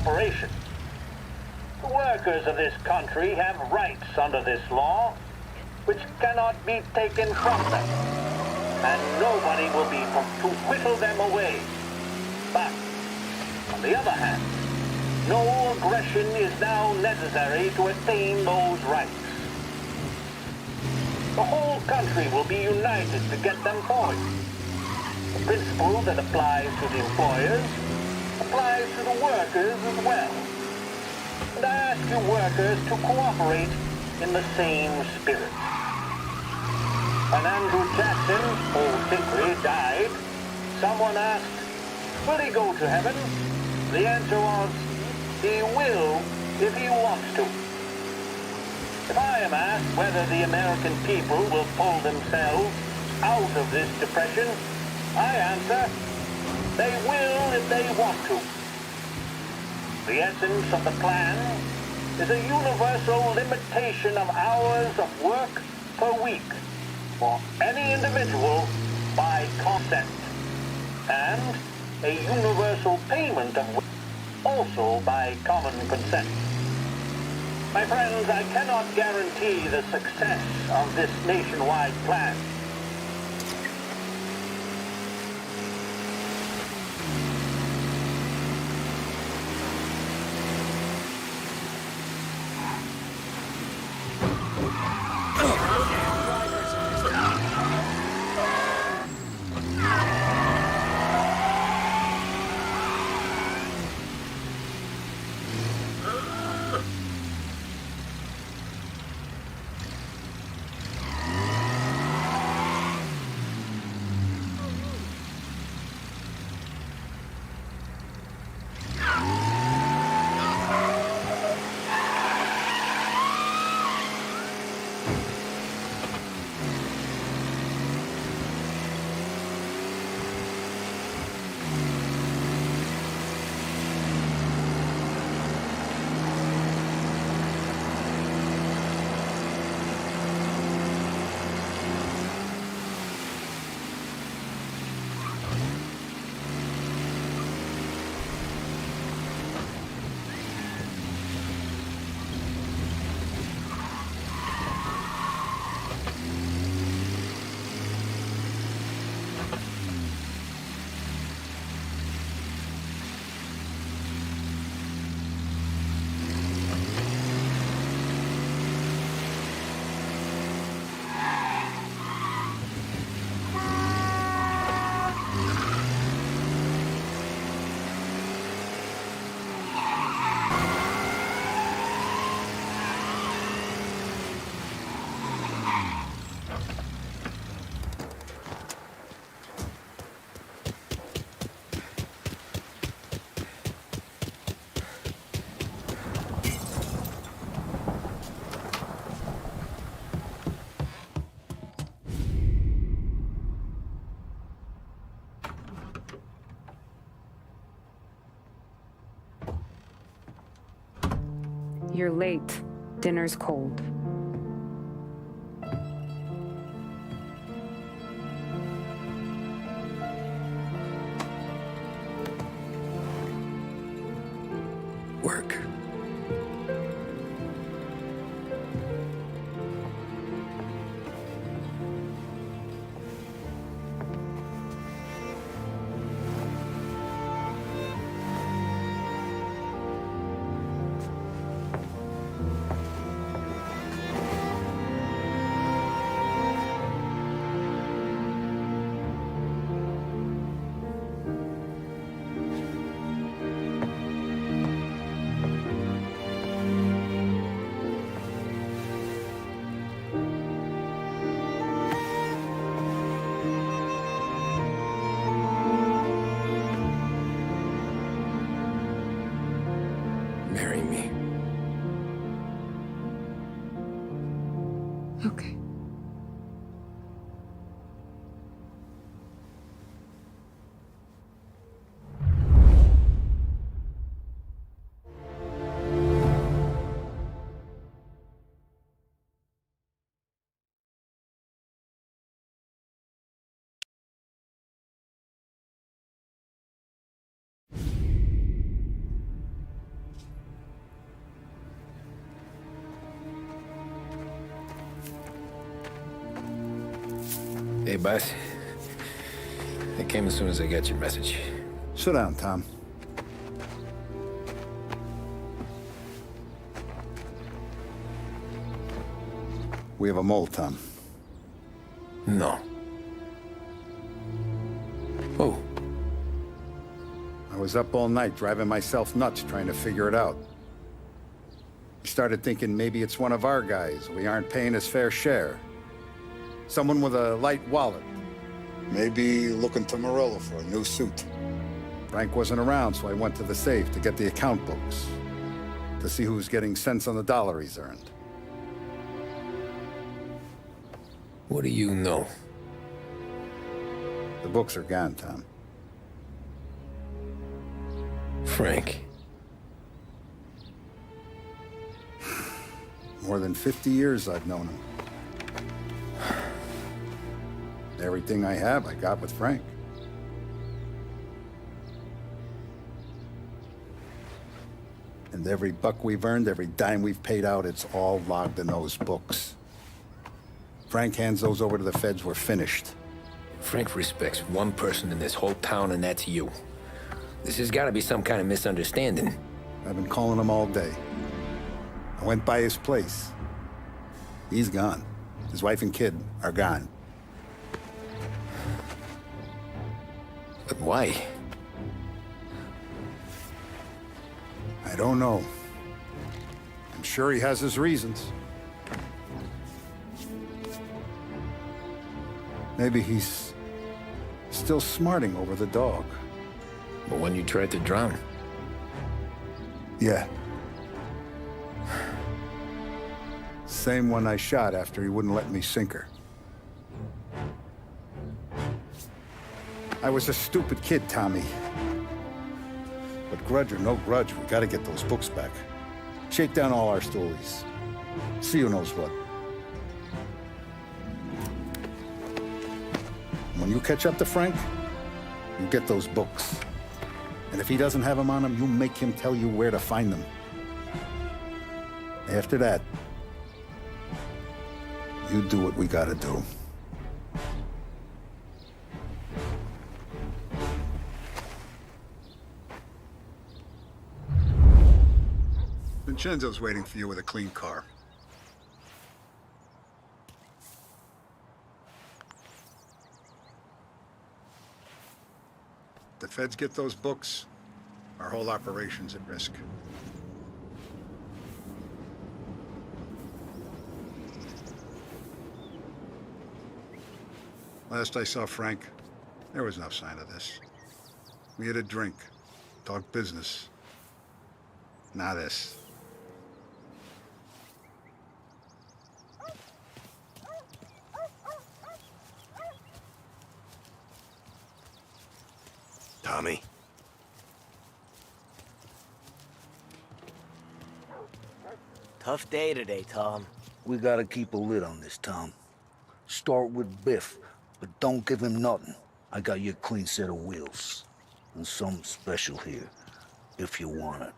cooperation. The workers of this country have rights under this law, which cannot be taken from them, and nobody will be to whittle them away. But, on the other hand, no aggression is now necessary to attain those rights. The whole country will be united to get them forward. The principle that applies to the employers applies to the workers as well. And I ask you workers to cooperate in the same spirit. When Andrew Jackson, old Hickory, died, someone asked, will he go to heaven? The answer was, he will if he wants to. If I am asked whether the American people will pull themselves out of this depression, I answer, they will if they want to. The essence of the plan is a universal limitation of hours of work per week for any individual by consent, and a universal payment of work also by common consent. My friends, I cannot guarantee the success of this nationwide plan. You're late. Dinner's cold. Work. boss. I came as soon as I got your message. Sit down, Tom. We have a mole, Tom. No. Oh. I was up all night driving myself nuts trying to figure it out. I started thinking maybe it's one of our guys. We aren't paying his fair share. Someone with a light wallet. Maybe looking to Morello for a new suit. Frank wasn't around, so I went to the safe to get the account books. To see who's getting cents on the dollar he's earned. What do you know? The books are gone, Tom. Frank. More than 50 years I've known him. Everything I have, I got with Frank. And every buck we've earned, every dime we've paid out, it's all logged in those books. Frank hands those over to the feds, we're finished. Frank respects one person in this whole town, and that's you. This has got to be some kind of misunderstanding. I've been calling him all day. I went by his place. He's gone. His wife and kid are gone. But why? I don't know. I'm sure he has his reasons. Maybe he's still smarting over the dog. But when you tried to drown? Yeah. Same one I shot after he wouldn't let me sink her. I was a stupid kid, Tommy. But grudge or no grudge, we gotta get those books back. Shake down all our stories. See who knows what. When you catch up to Frank, you get those books. And if he doesn't have them on him, you make him tell you where to find them. After that, you do what we gotta do. Vincenzo's waiting for you with a clean car. If the feds get those books, our whole operation's at risk. Last I saw Frank, there was no sign of this. We had a drink, talked business. Not this. Tommy. Tough day today, Tom. We gotta keep a lid on this, Tom. Start with Biff, but don't give him nothing. I got you a clean set of wheels. And something special here, if you want it.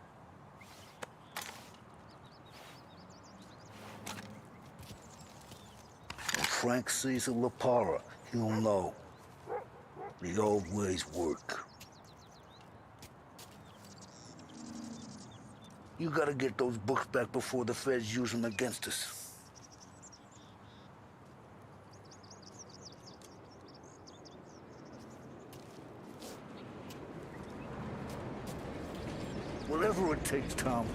When Frank sees a La Parra, he'll know. The old ways work. You gotta get those books back before the feds use them against us. Whatever it takes, Tom.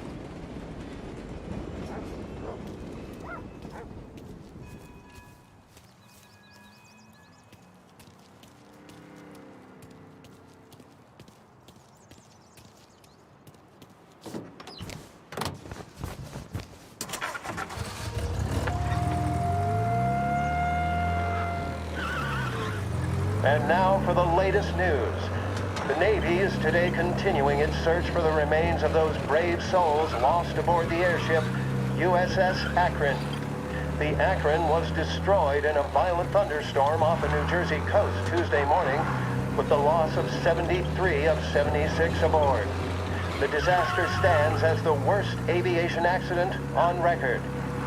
And now for the latest news. The Navy is today continuing its search for the remains of those brave souls lost aboard the airship USS Akron. The Akron was destroyed in a violent thunderstorm off the New Jersey coast Tuesday morning, with the loss of 73 of 76 aboard. The disaster stands as the worst aviation accident on record.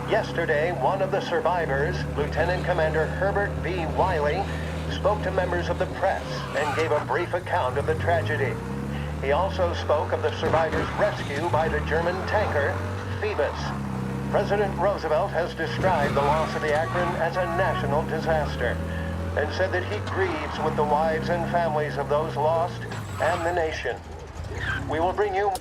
Yesterday, one of the survivors, Lieutenant Commander Herbert B. Wiley, spoke to members of the press and gave a brief account of the tragedy. He also spoke of the survivors' rescue by the German tanker, Phoebus. President Roosevelt has described the loss of the Akron as a national disaster and said that he grieves with the wives and families of those lost and the nation. We will bring you...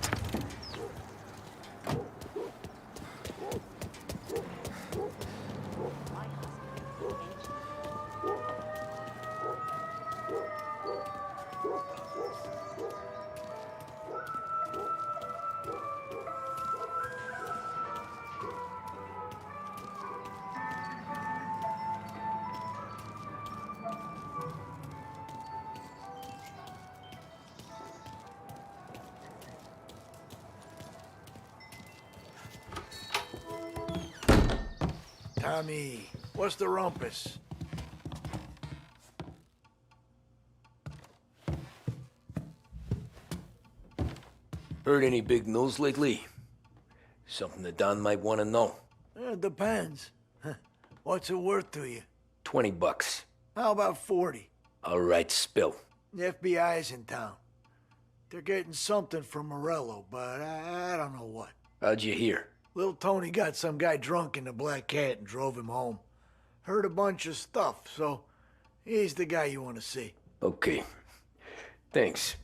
Tommy, what's the rumpus? Heard any big news lately? Something that Don might want to know. It depends. What's it worth to you? $20. How about 40? All right, spill. The FBI's in town. They're getting something from Morello, but I don't know what. How'd you hear? Little Tony got some guy drunk in the Black Cat and drove him home. Heard a bunch of stuff, so he's the guy you want to see. Okay. Thanks.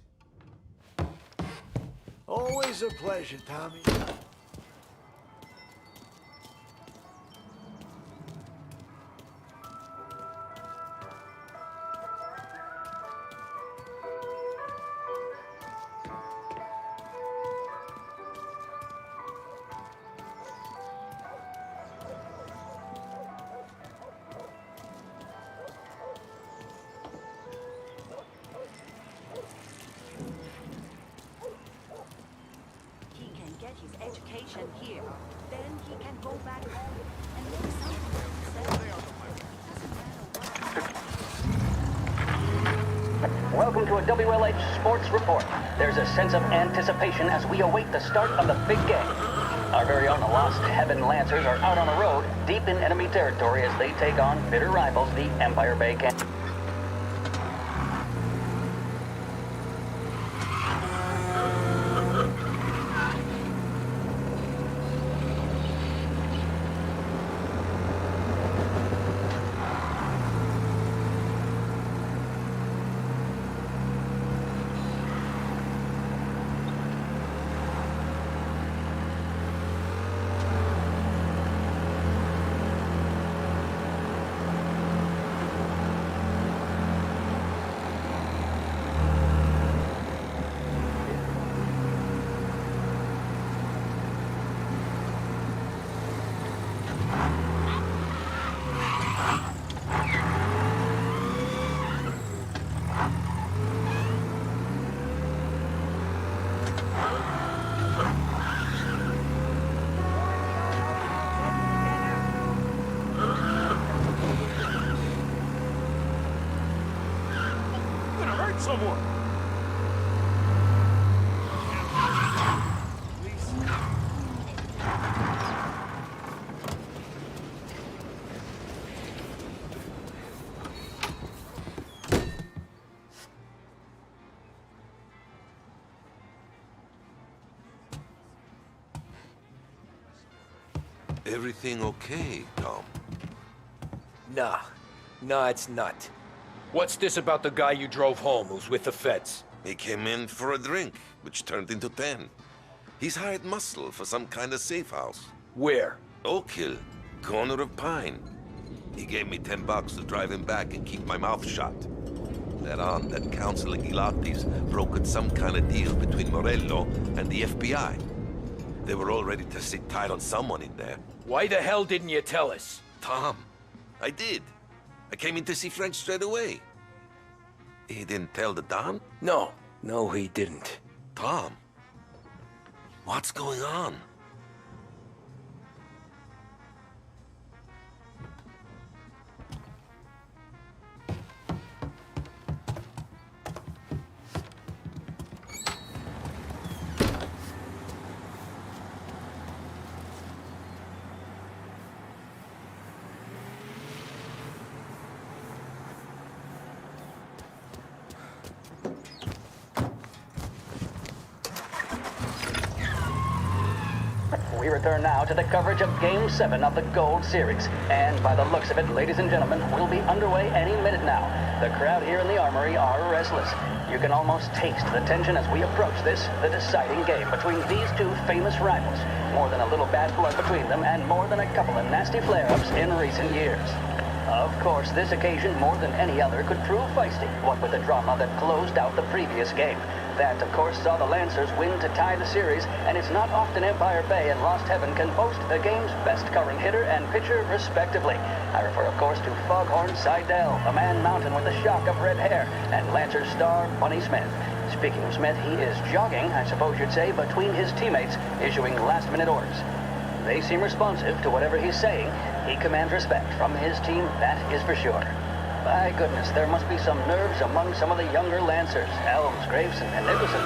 Always a pleasure, Tommy. He can get his education here. Then he can go back home and make something of himself. Welcome to a WLH Sports Report. There's a sense of anticipation as we await the start of the big game. Our very own Lost Heaven Lancers are out on the road, deep in enemy territory as they take on bitter rivals, the Empire Bay Camp. Someone! Everything okay, Tom? Nah. Nah, it's not. What's this about the guy you drove home who's with the feds? He came in for a drink, which turned into 10. He's hired muscle for some kind of safe house. Where? Oak Hill, corner of Pine. He gave me $10 to drive him back and keep my mouth shut. Let on that Councilor Gilatti's brokered some kind of deal between Morello and the FBI. They were all ready to sit tight on someone in there. Why the hell didn't you tell us? Tom, I did. I came in to see Frank straight away. He didn't tell the Don? No. No, he didn't. Tom, what's going on? we return now to the coverage of Game 7 of the Gold Series. And by the looks of it, ladies and gentlemen, we'll be underway any minute now. The crowd here in the Armory are restless. You can almost taste the tension as we approach this, the deciding game between these two famous rivals. More than a little bad blood between them, and more than a couple of nasty flare-ups in recent years. Of course, this occasion, more than any other, could prove feisty, what with the drama that closed out the previous game. That, of course, saw the Lancers win to tie the series, and it's not often Empire Bay and Lost Heaven can boast the game's best current hitter and pitcher, respectively. I refer, of course, to Foghorn Seidel, a man mountain with a shock of red hair, and Lancers star Bunny Smith. Speaking of Smith, he is jogging, I suppose you'd say, between his teammates, issuing last-minute orders. They seem responsive to whatever he's saying. He commands respect from his team, that is for sure. By goodness, there must be some nerves among some of the younger Lancers. Elms, Graveson, and Nicholson.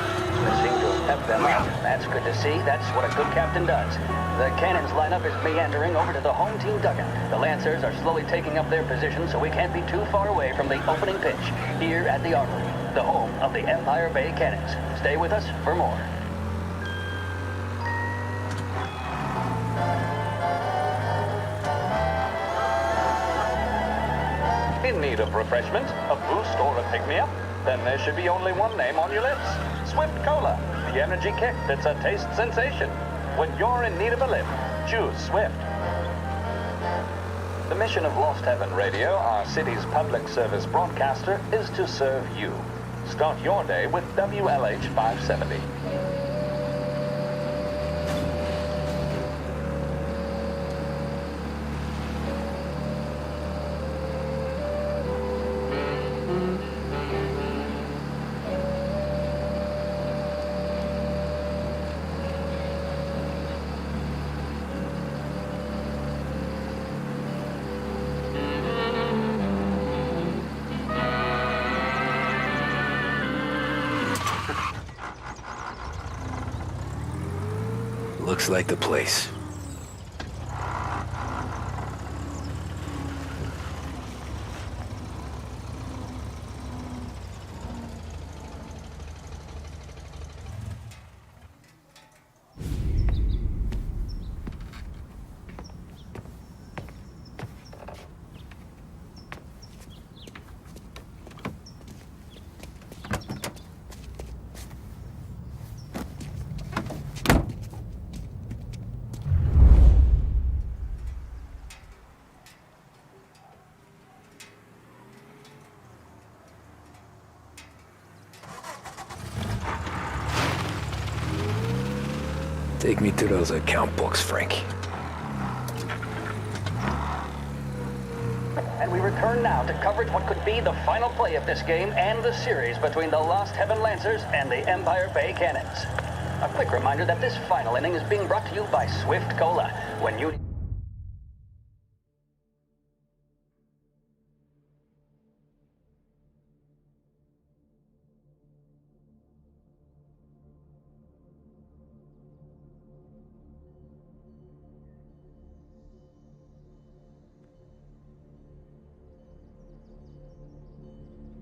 They seem to have kept them up. That's good to see. That's what a good captain does. The Cannons lineup is meandering over to the home team dugout. The Lancers are slowly taking up their position, so we can't be too far away from the opening pitch here at the Armory, the home of the Empire Bay Cannons. Stay with us for more. In need of refreshment, a boost, or a pick-me-up? Then there should be only one name on your lips. Swift Cola, the energy kick that's a taste sensation. When you're in need of a lift, choose Swift. The mission of Lost Heaven Radio, our city's public service broadcaster, is to serve you. Start your day with WLH 570. Looks like the place. Take me to those account books, Frank. And we return now to coverage what could be the final play of this game and the series between the Lost Heaven Lancers and the Empire Bay Cannons. A quick reminder that this final inning is being brought to you by Swift Cola. When you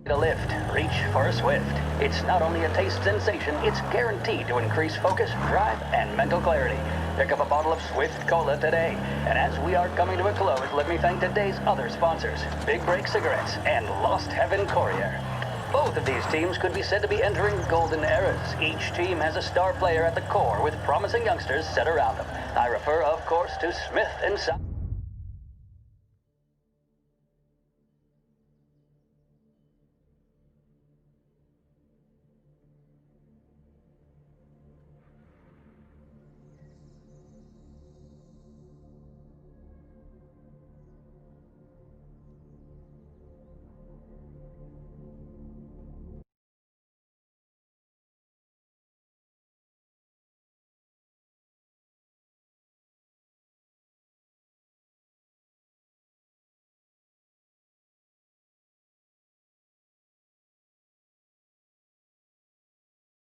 a lift, reach for a Swift. It's not only a taste sensation, it's guaranteed to increase focus, drive, and mental clarity. Pick up a bottle of Swift Cola today. And as we are coming to a close, let me thank today's other sponsors, Big Break Cigarettes and Lost Heaven Courier. Both of these teams could be said to be entering golden eras. Each team has a star player at the core with promising youngsters set around them. I refer, of course, to Smith and Son.